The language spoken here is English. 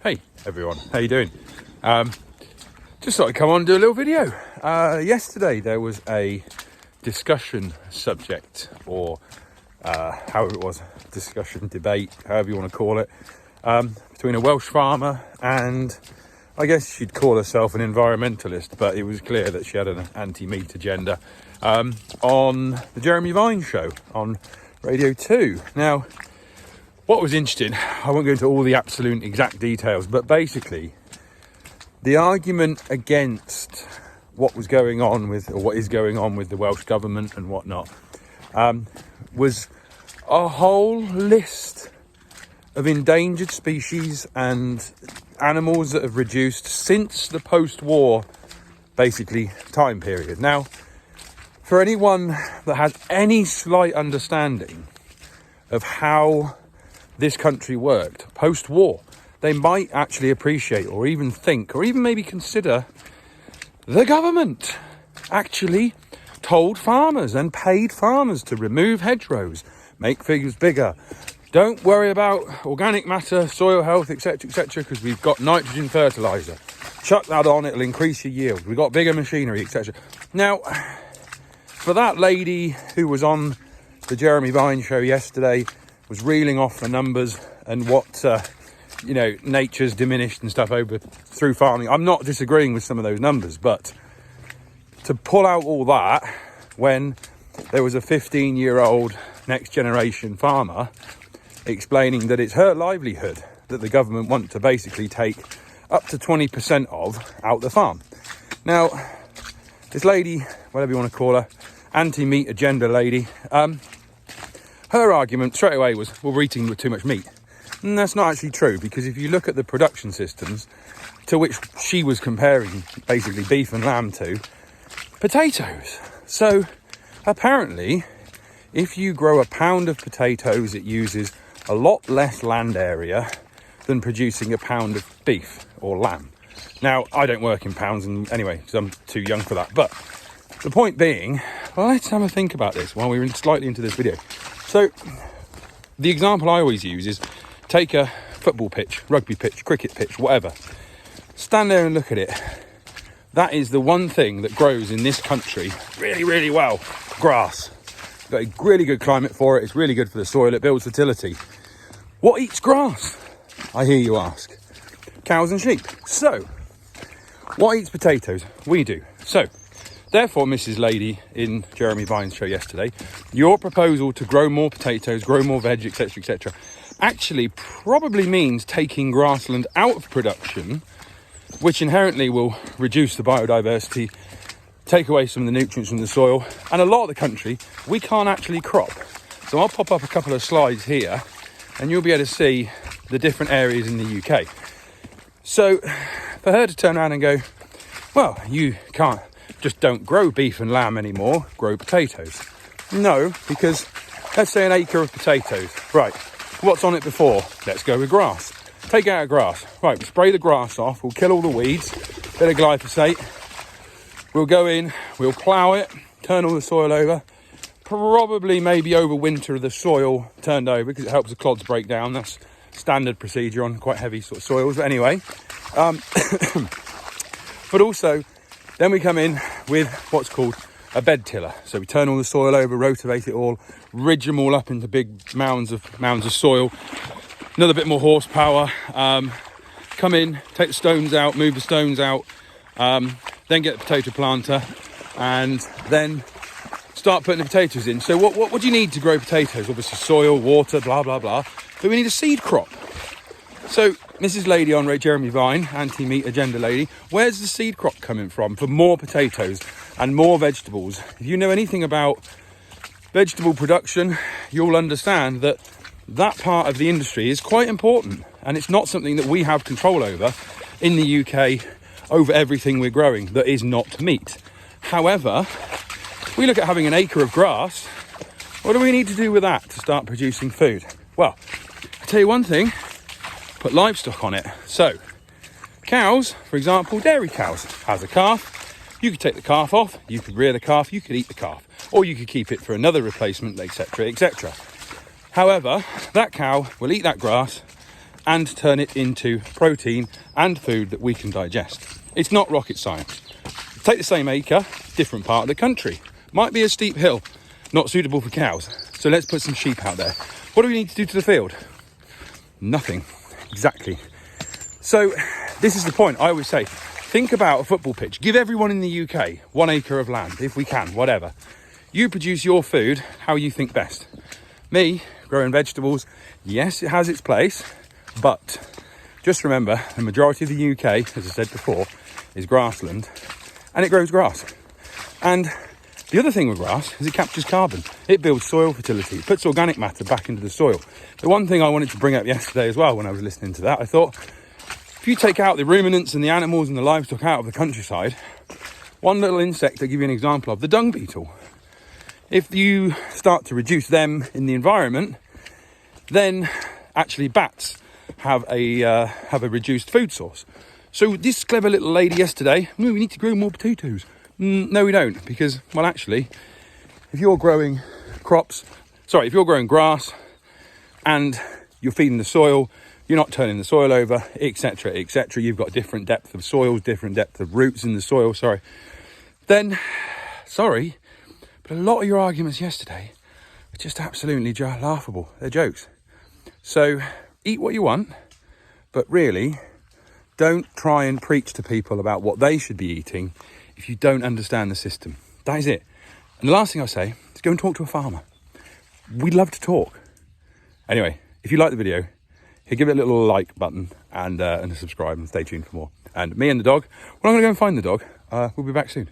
Hey everyone, how you doing? Just thought I'd come on and do a little video. Yesterday there was a discussion subject, or however it was, discussion, debate, however you want to call it, between a Welsh farmer and I guess she'd call herself an environmentalist, but it was clear that she had an anti-meat agenda, on the Jeremy Vine show on Radio 2. Now, what was interesting, I won't go into all the absolute exact details, but basically the argument against what was going on with, or what is going on with the Welsh government and whatnot, was a whole list of endangered species and animals that have reduced since the post-war, basically, time period. Now, for anyone that has any slight understanding of how this country worked post-war, they might actually appreciate or even think or even maybe consider the government actually told farmers and paid farmers to remove hedgerows, make fields bigger. Don't worry about organic matter, soil health, etc, because we've got nitrogen fertilizer. Chuck that on, it'll increase your yield. We've got bigger machinery, etc. Now, for that lady who was on the Jeremy Vine show yesterday, was reeling off the numbers and what nature's diminished and stuff over through farming. I'm not disagreeing with some of those numbers, but to pull out all that when there was a 15-year-old next generation farmer explaining that it's her livelihood that the government want to basically take up to 20% of out the farm. Now, this lady, whatever you want to call her, anti-meat agenda lady, her argument straight away was, well, we're eating too much meat. And that's not actually true, because if you look at the production systems to which she was comparing basically beef and lamb to, potatoes. So apparently, if you grow a pound of potatoes, it uses a lot less land area than producing a pound of beef or lamb. Now, I don't work in pounds, and anyway, because I'm too young for that. But the point being, well, let's have a think about this while we're slightly into this video. So the example I always use is take a football pitch, rugby pitch, cricket pitch, whatever. Stand there and look at it. That is the one thing that grows in this country really, really well. Grass. Got a really good climate for it. It's really good for the soil. It builds fertility. What eats grass? I hear you ask. Cows and sheep. So, what eats potatoes? We do. So, therefore, Mrs. Lady in Jeremy Vine's show yesterday, your proposal to grow more potatoes, grow more veg, etc., etc., actually probably means taking grassland out of production, which inherently will reduce the biodiversity, take away some of the nutrients from the soil, and a lot of the country we can't actually crop. So I'll pop up a couple of slides here and you'll be able to see the different areas in the UK. So for her to turn around and go, well, you can't, just don't grow beef and lamb anymore, grow potatoes. No, because let's say an acre of potatoes, right, what's on it before? Let's go with grass. Take out grass, right, spray the grass off, we'll kill all the weeds, bit of glyphosate. We'll go in, we'll plough it, turn all the soil over. Probably maybe over winter the soil turned over because it helps the clods break down. That's standard procedure on quite heavy sort of soils. But anyway, but also then we come in with what's called a bed tiller. So we turn all the soil over, rotate it all, ridge them all up into big mounds of soil. Another bit more horsepower. Come in, take the stones out, move the stones out. Then get the potato planter and then start putting the potatoes in. So what do you need to grow potatoes? Obviously soil, water, blah, blah, blah. But we need a seed crop. So Mrs. Lady on Jeremy Vine, anti-meat agenda lady, where's the seed crop coming from for more potatoes and more vegetables? If you know anything about vegetable production, you'll understand that that part of the industry is quite important. And it's not something that we have control over in the UK over everything we're growing that is not meat. However, we look at having an acre of grass. What do we need to do with that to start producing food? Well, I'll tell you one thing, put livestock on it. So, cows, for example, dairy cows, has a calf. You could take the calf off, you could rear the calf, you could eat the calf, or you could keep it for another replacement, etc., etc. However, that cow will eat that grass and turn it into protein and food that we can digest. It's not rocket science. Take the same acre, different part of the country. Might be a steep hill, not suitable for cows. So let's put some sheep out there. What do we need to do to the field? Nothing. Exactly. So this is the point. I always say, think about a football pitch. Give everyone in the UK 1 acre of land, if we can, whatever. You produce your food how you think best. Me, growing vegetables, yes, it has its place, but just remember, the majority of the UK, as I said before, is grassland, and it grows grass. And the other thing with grass is it captures carbon. It builds soil fertility. It puts organic matter back into the soil. The one thing I wanted to bring up yesterday as well when I was listening to that, I thought, if you take out the ruminants and the animals and the livestock out of the countryside, one little insect I'll give you an example of, the dung beetle. If you start to reduce them in the environment, then actually bats have a reduced food source. So this clever little lady yesterday, we need to grow more potatoes. No, we don't, because, well, actually, if you're growing grass and you're feeding the soil, you're not turning the soil over, etc., etc. You've got different depth of soils, different depth of roots in the soil, then, but a lot of your arguments yesterday are just absolutely laughable. They're jokes. So eat what you want, but really don't try and preach to people about what they should be eating if you don't understand the system. That is it. And the last thing I'll say is go and talk to a farmer. We'd love to talk. Anyway, if you like the video, give it a little like button and subscribe and stay tuned for more. And me and the dog, well, I'm going to go and find the dog. We'll be back soon.